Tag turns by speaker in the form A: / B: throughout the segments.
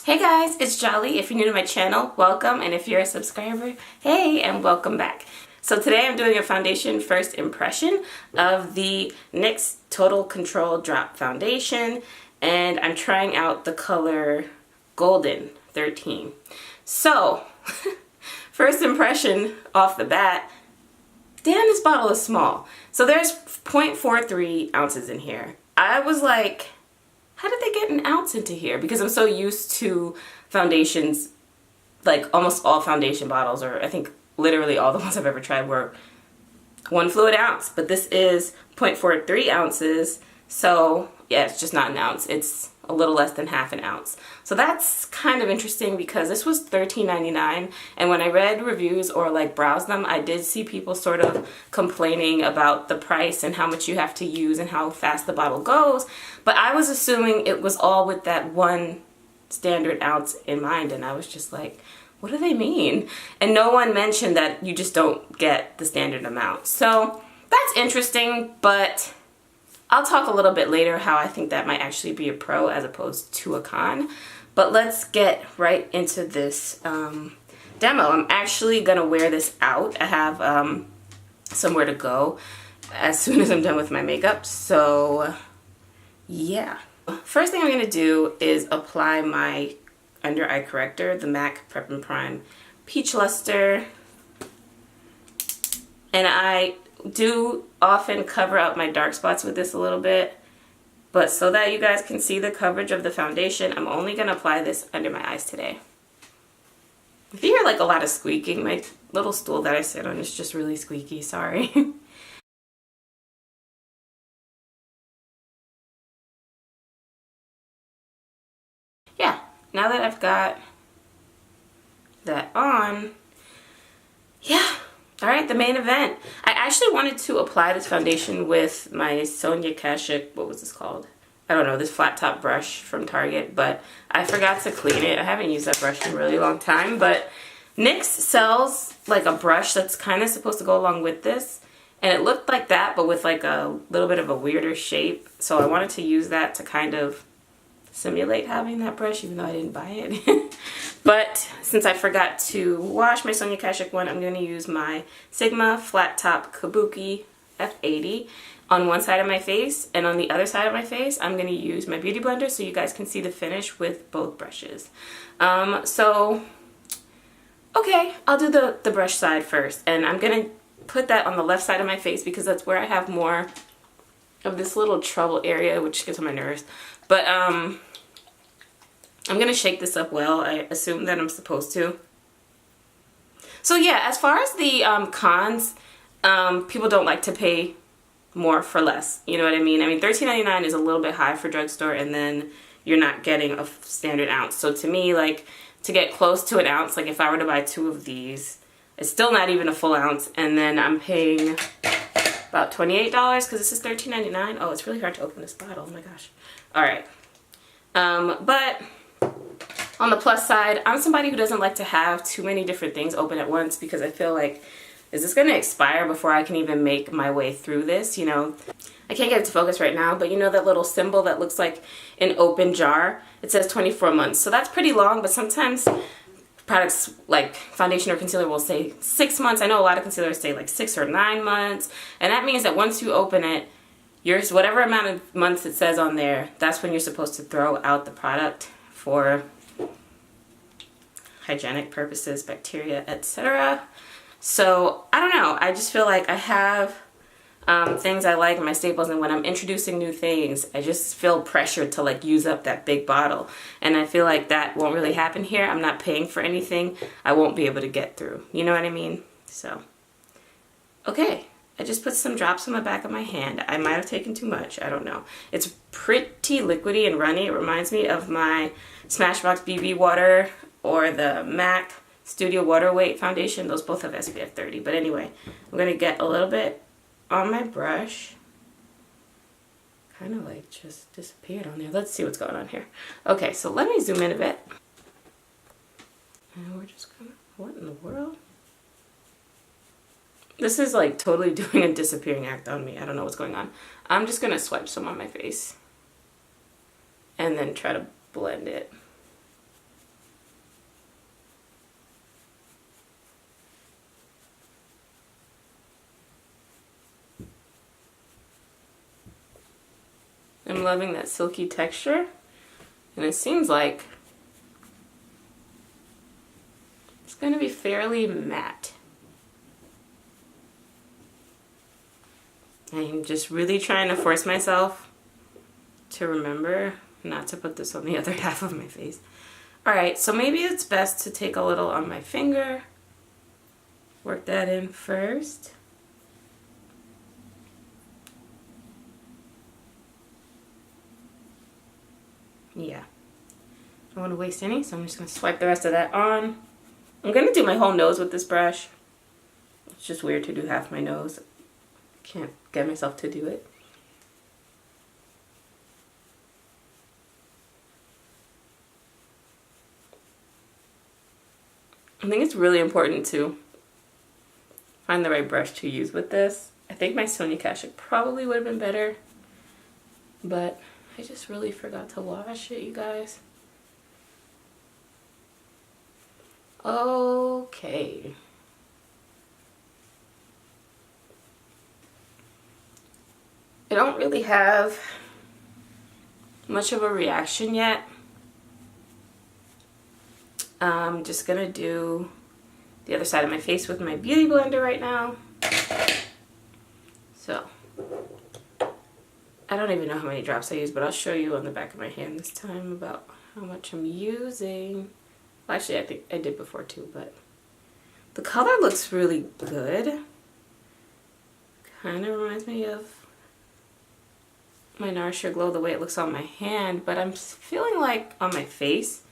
A: Hey guys, it's Jolly. If you're new to my channel, welcome, and if you're a subscriber, hey, and welcome back. So today I'm doing a foundation first impression of the NYX Total Control Drop Foundation, and I'm trying out the color Golden 13. So, first impression off the bat, damn, this bottle is small. So there's 0.43 ounces in here. I was like, how did they get an ounce into here? Because I'm so used to foundations, like almost all foundation bottles, or I think literally all the ones I've ever tried were 1 fluid ounce. But this is 0.43 ounces. So yeah, it's just not an ounce. It's a little less than half an ounce. So that's kind of interesting because this was $13.99, and when I read reviews or like browsed them, I did see people sort of complaining about the price and how much you have to use and how fast the bottle goes. But I was assuming it was all with that 1 standard ounce in mind, and I was just like, what do they mean? And no one mentioned that you just don't get the standard amount. So that's interesting, but I'll talk a little bit later how I think that might actually be a pro as opposed to a con. But let's get right into this demo. I'm actually going to wear this out. I have somewhere to go as soon as I'm done with my makeup. So yeah. First thing I'm going to do is apply my under eye corrector, the MAC Prep and Prime Peach Luster. And I do often cover up my dark spots with this a little bit, but so that you guys can see the coverage of the foundation, I'm only going to apply this under my eyes today. If you hear like a lot of squeaking, my little stool that I sit on is just really squeaky, sorry. Yeah, now that I've got that on, yeah. Alright, the main event. I actually wanted to apply this foundation with my Sonia Kashuk, what was this called? I don't know, this flat top brush from Target, but I forgot to clean it. I haven't used that brush in a really long time, but NYX sells like a brush that's kind of supposed to go along with this, and it looked like that, but with like a little bit of a weirder shape, so I wanted to use that to kind of simulate having that brush, even though I didn't buy it. But since I forgot to wash my Sonia Kashuk one, I'm going to use my Sigma Flat Top Kabuki F80 on one side of my face, and on the other side of my face I'm going to use my Beauty Blender so you guys can see the finish with both brushes. So okay, I'll do the brush side first, and I'm going to put that on the left side of my face because that's where I have more of this little trouble area, which gets on my nerves. But I'm going to shake this up well. I assume that I'm supposed to. So yeah, as far as the cons, people don't like to pay more for less. You know what I mean? I mean, $13.99 is a little bit high for drugstore, and then you're not getting a standard ounce. So to me, like, to get close to an ounce, like if I were to buy 2 of these, it's still not even a full ounce, and then I'm paying about $28 because this is $13.99. Oh, it's really hard to open this bottle. Oh my gosh. All right. But on the plus side, I'm somebody who doesn't like to have too many different things open at once because I feel like, is this going to expire before I can even make my way through this? You know, I can't get it to focus right now, but you know that little symbol that looks like an open jar? It says 24 months. So that's pretty long, but sometimes products like foundation or concealer will say 6 months. I know a lot of concealers say like 6 or 9 months, and that means that once you open it, yours, whatever amount of months it says on there, that's when you're supposed to throw out the product for hygienic purposes, bacteria, etc. So I don't know, I just feel like I have things I like in my staples, and when I'm introducing new things, I just feel pressured to like use up that big bottle, and I feel like that won't really happen here. I'm not paying for anything I won't be able to get through, you know what I mean? So okay, I just put some drops on the back of my hand. I might have taken too much, I don't know. It's pretty liquidy and runny. It reminds me of my Smashbox BB water or the MAC Studio Water Weight foundation. Those both have SPF 30. But anyway, I'm going to get a little bit on my brush. Kind of like just disappeared on there. Let's see what's going on here. Okay, so let me zoom in a bit. And we're just going to, what in the world? This is like totally doing a disappearing act on me. I don't know what's going on. I'm just going to swipe some on my face and then try to blend it. I'm loving that silky texture, and it seems like it's going to be fairly matte. I'm just really trying to force myself to remember not to put this on the other half of my face. Alright, so maybe it's best to take a little on my finger, work that in first. Yeah, I don't want to waste any, so I'm just going to swipe the rest of that on. I'm going to do my whole nose with this brush. It's just weird to do half my nose. Can't get myself to do it. I think it's really important to find the right brush to use with this. I think my Sonia Kashuk probably would have been better, but I just really forgot to wash it, you guys. Okay. I don't really have much of a reaction yet. I'm just gonna do the other side of my face with my beauty blender right now. So, I don't even know how many drops I use, but I'll show you on the back of my hand this time about how much I'm using. Well, actually, I think I did before too, but the color looks really good. Kind of reminds me of my Nourish Your Glow the way it looks on my hand, but I'm feeling like on my face,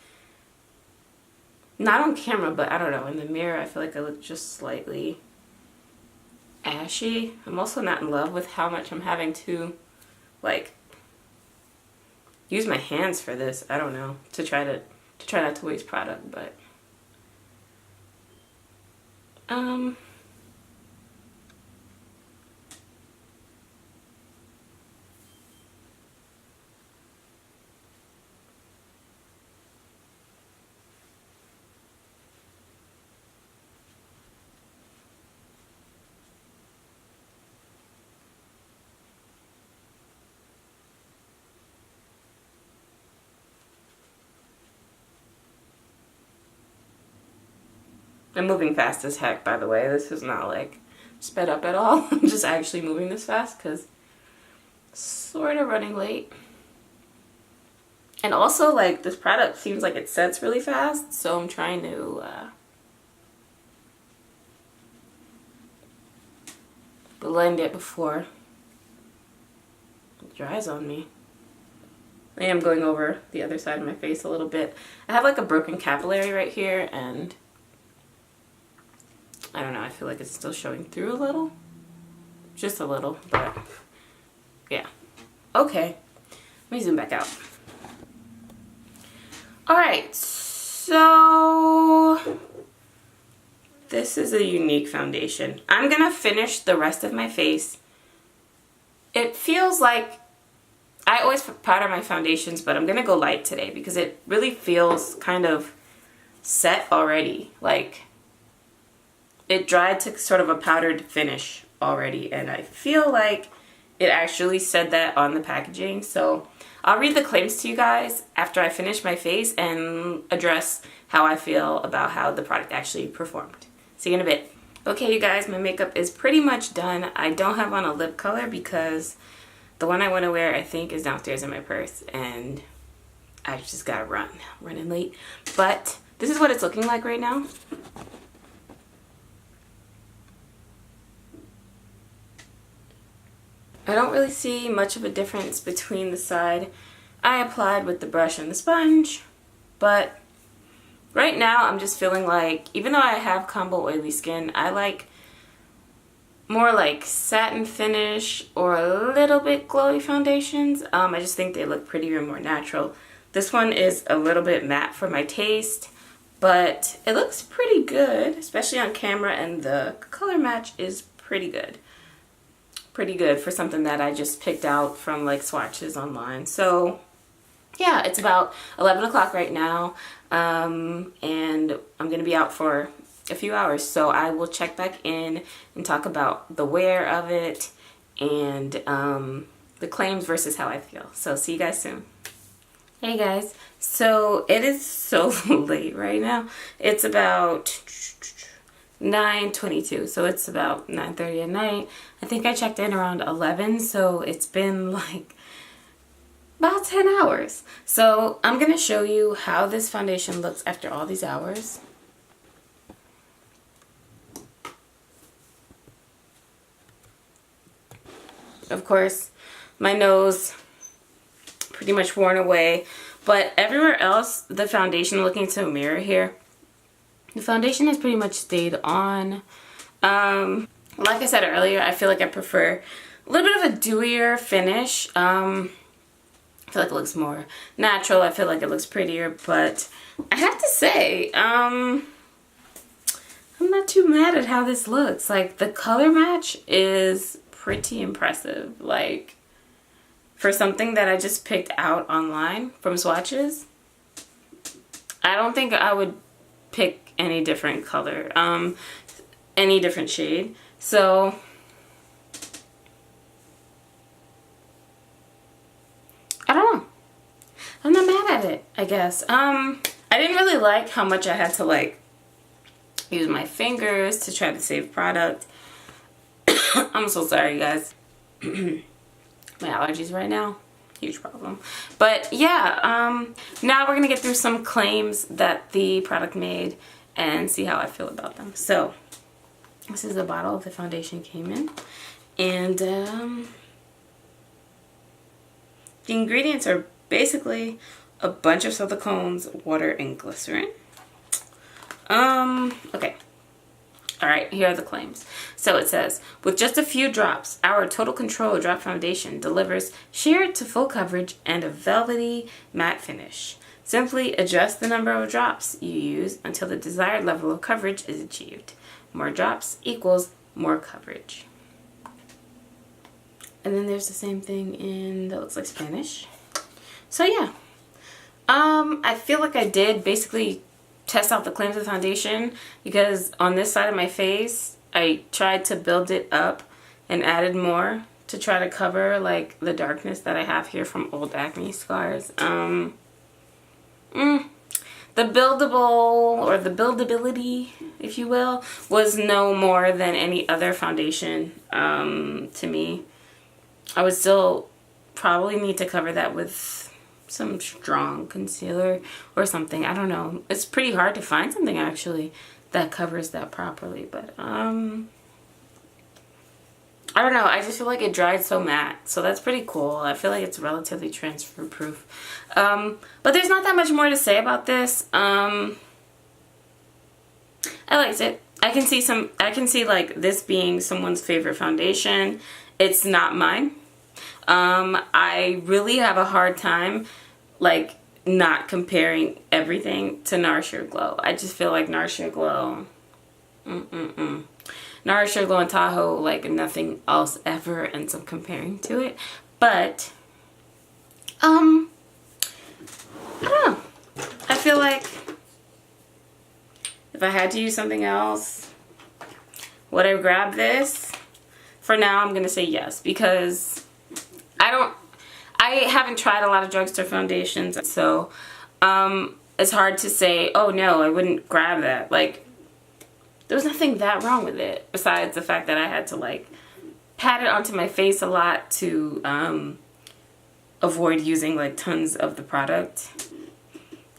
A: not on camera, but I don't know, in the mirror I feel like I look just slightly ashy. I'm also not in love with how much I'm having to like use my hands for this. I don't know, to try not to waste product, but I'm moving fast as heck, by the way. This is not like sped up at all. I'm just actually moving this fast because sort of running late. And also, like, this product seems like it sets really fast, so I'm trying to blend it before it dries on me. I am going over the other side of my face a little bit. I have like a broken capillary right here, and I don't know, I feel like it's still showing through a little. Just a little, but yeah. Okay, let me zoom back out. Alright, so this is a unique foundation. I'm gonna finish the rest of my face. It feels like, I always powder my foundations, but I'm gonna go light today because it really feels kind of set already. Like, it dried to sort of a powdered finish already, and I feel like it actually said that on the packaging. So I'll read the claims to you guys after I finish my face and address how I feel about how the product actually performed. See you in a bit. Okay, you guys, my makeup is pretty much done. I don't have on a lip color because the one I want to wear, I think, is downstairs in my purse, and I just gotta run. I'm running late. But this is what it's looking like right now. I don't really see much of a difference between the side I applied with the brush and the sponge, but right now I'm just feeling like, even though I have combo oily skin, I like more like satin finish or a little bit glowy foundations. I just think they look prettier and more natural. This one is a little bit matte for my taste, but it looks pretty good, especially on camera, and the color match is pretty good. Pretty good for something that I just picked out from like swatches online. So yeah, it's about 11 o'clock right now, and I'm gonna be out for a few hours, so I will check back in and talk about the wear of it and the claims versus how I feel. So see you guys soon. Hey guys, so it is so late right now. It's about 9:22, so it's about 9:30 at night. I think I checked in around 11, so it's been like about 10 hours. So I'm gonna show you how this foundation looks after all these hours. Of course, my nose pretty much worn away, but everywhere else, the foundation, looking into a mirror here, the foundation has pretty much stayed on. Like I said earlier, I feel like I prefer a little bit of a dewier finish. I feel like it looks more natural. I feel like it looks prettier, but I have to say, I'm not too mad at how this looks. Like, the color match is pretty impressive. Like, for something that I just picked out online from swatches, I don't think I would pick any different color, any different shade. So I don't know. I'm not mad at it, I guess. I didn't really like how much I had to like use my fingers to try to save product. I'm so sorry, guys. My allergies right now, huge problem. But yeah, now we're gonna get through some claims that the product made and see how I feel about them. So this is the bottle the foundation came in, and the ingredients are basically a bunch of silicones, water, and glycerin. Okay. Alright, here are the claims. So it says, with just a few drops, our Total Control Drop Foundation delivers sheer to full coverage and a velvety matte finish. Simply adjust the number of drops you use until the desired level of coverage is achieved. More drops equals more coverage. And then there's the same thing in, that looks like Spanish. So yeah, I feel like I did basically test out the claims of the foundation, because on this side of my face I tried to build it up and added more to try to cover like the darkness that I have here from old acne scars. The buildable, or the buildability, if you will, was no more than any other foundation to me. I would still probably need to cover that with some strong concealer or something. I don't know. It's pretty hard to find something actually that covers that properly, but I don't know. I just feel like it dried so matte, so that's pretty cool. I feel like it's relatively transfer proof. But there's not that much more to say about this. I liked it. I can see like this being someone's favorite foundation. It's not mine. I really have a hard time like not comparing everything to Nourish Your Glow. I just feel like Nourish Your Glow, Nourish Your Glow and Tahoe, like nothing else ever ends up comparing to it. But I don't know. I feel like if I had to use something else, would I grab this? For now, I'm gonna say yes, because I haven't tried a lot of drugstore foundations, so it's hard to say, oh no, I wouldn't grab that. Like, there was nothing that wrong with it, besides the fact that I had to like pat it onto my face a lot to avoid using like tons of the product,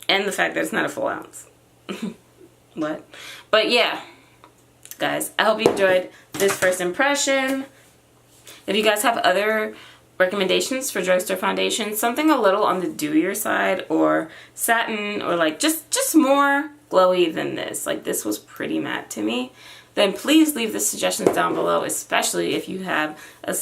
A: and the fact that it's not a full ounce. What? But yeah, guys, I hope you enjoyed this first impression. If you guys have other recommendations for drugstore foundation, something a little on the dewier side, or satin, or like just more glowy than this, like this was pretty matte to me, then please leave the suggestions down below, especially if you have a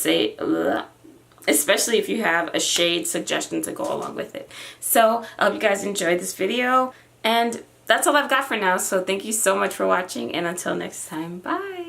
A: shade suggestion to go along with it. So I hope you guys enjoyed this video, and that's all I've got for now. So thank you so much for watching, and until next time, bye.